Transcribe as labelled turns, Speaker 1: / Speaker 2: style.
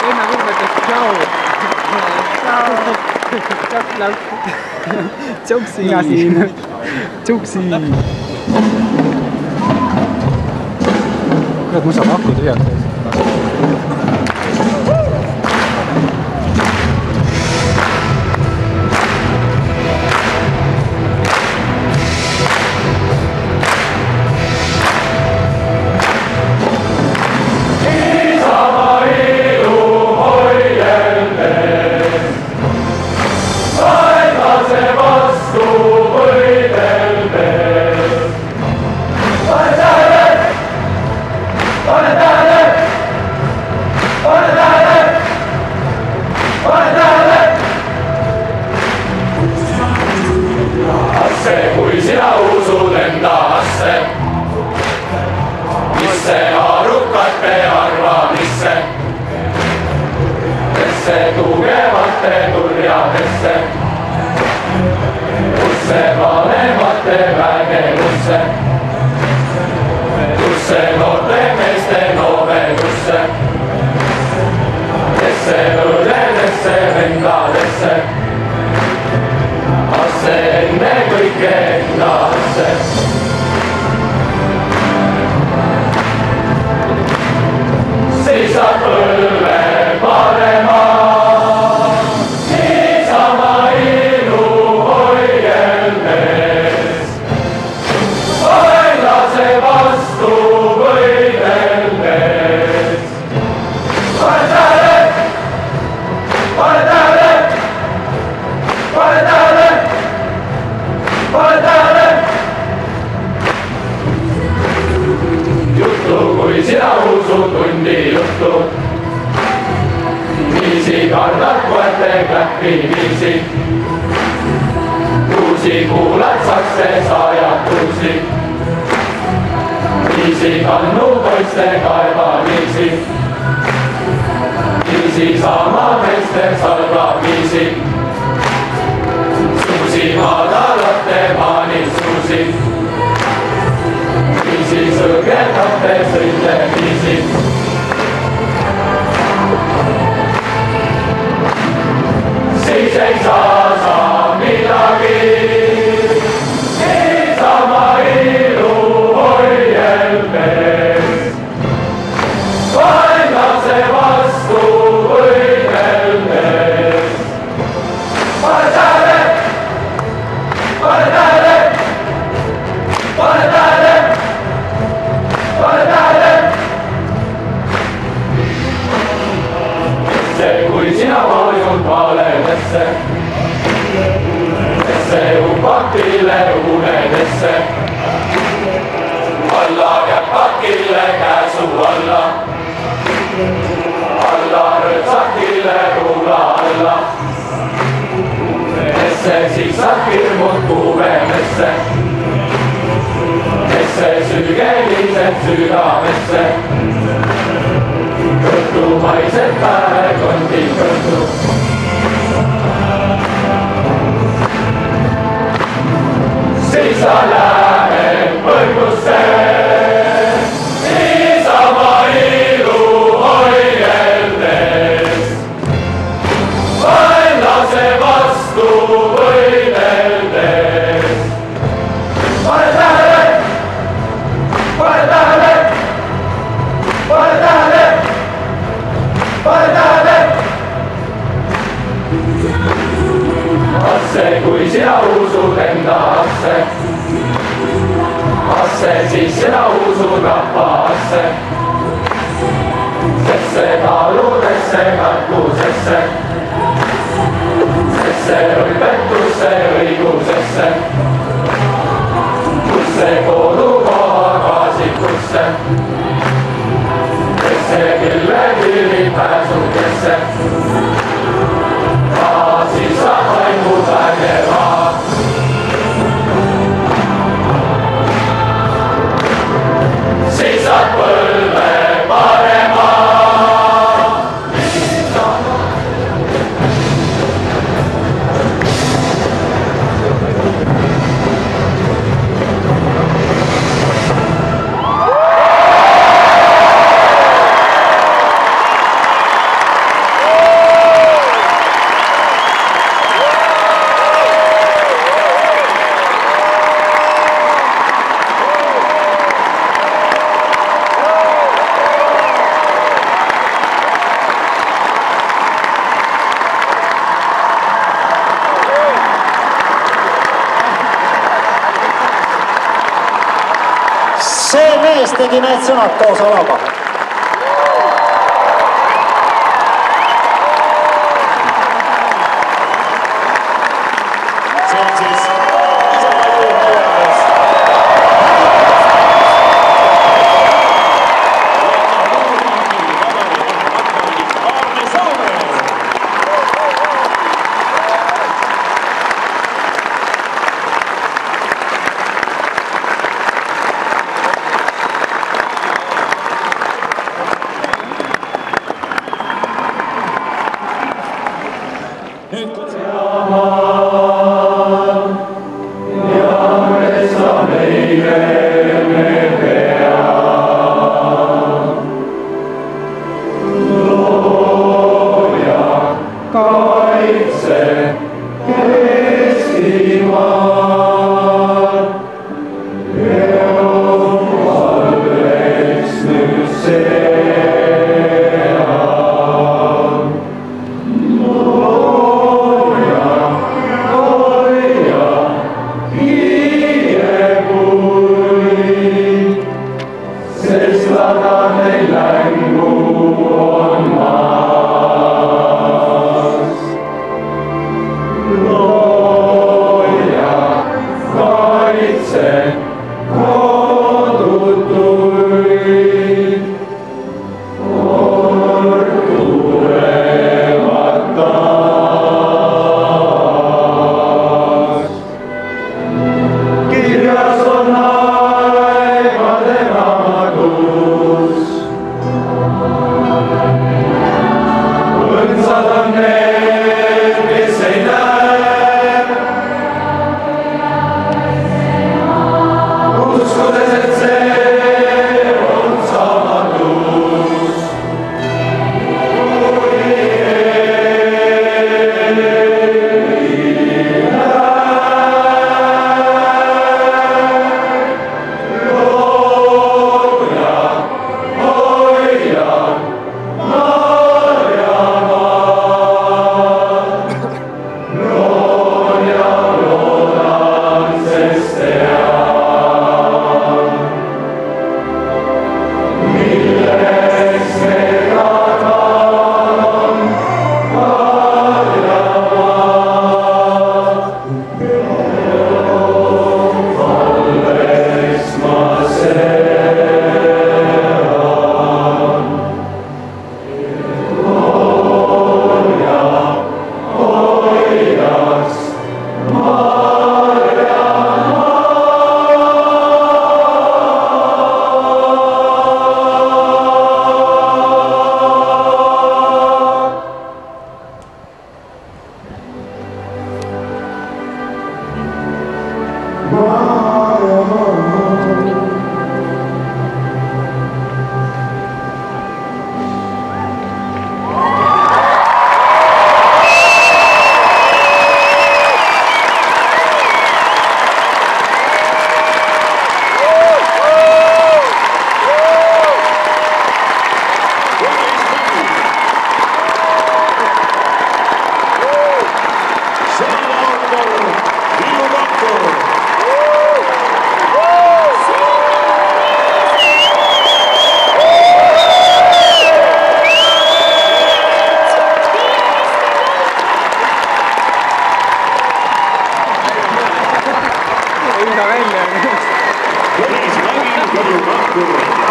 Speaker 1: Venna Kurve ütles tšau. Tšauksi. Mina siin. Tšauksi. Kurat, mul saab aku tühjaks.
Speaker 2: Kui sina usud endasse, mis see arukate arvamisse, tugevate turjadesse, kus see vanemate vägevusse, kus see noorte meeste noobedusse, kes see õdedesse vendadesse, asse enne kõike endasse. Seisab põlve parema, niisama ilu hoieldes, vaenlase vastu võideldes. Pane tähele, pane tähele, pane tähele, pane tähele. Juttu, kui sina usud tundi juttu, niisi kardad koerte käppi viisi. Kuusi kuulad sakse saajad kuusi, niisi kannu poiste kaevaniisi, niisi sama meeste salga viisi. Suusi madalate maanisuusi, niisi sõgedate sõite viisi. Siis ei saa midagi, niisama ilu hoieldes, vaenlase vastu võideldes. Pane tähele, pane tähele, pane tähele, pane tähele. Kui sina vajud valedesse, upakille unedesse, alla jääb pakille käsu alla, alla rõõtsakille ruula alla, siis saab hirmud kuumemesse, süügelised südamesse. Kõhtumaised päekondi kõhtu. Siis sa lähed põrgusse, niisama ilu hoieldes, vaenlase vastu võideldes. Pane tähele, pane tähele, pane tähele, pane tähele. Asse, kui sina usud endasse, asse, siis sina usud rahvasse, sest see taludesse katlusesse, sest see õipetusse õigusesse, kus see kodukoha kaasikusse, kes see kellegi pääsukesse. Siis saab vaimu vägeva. Siis saab põlve parema.
Speaker 3: mees tegi need sõnad koos alaga. See on siis Isamaa juhatajas. Nüüd kutsun
Speaker 2: kaitse Eestimaal. Valveks nüüd seal. Looja, hiirepuid, sest laga meil längu on maas. Looja, kaitse kodutuid, kord tulevad taas. Kirjas on aegade raamatus, õndsad on need, kes ei näe, uskudes, et see on samadus. Kui ei näe, looja, hoia, Maarjamaad. Loon ja loodan, sest tean, milleks me kanal on Maarjamaad. Valveks ma sean, looja hoiaks
Speaker 1: Ei saa välja.
Speaker 4: Tõnis Mägi, Võru Rakvere.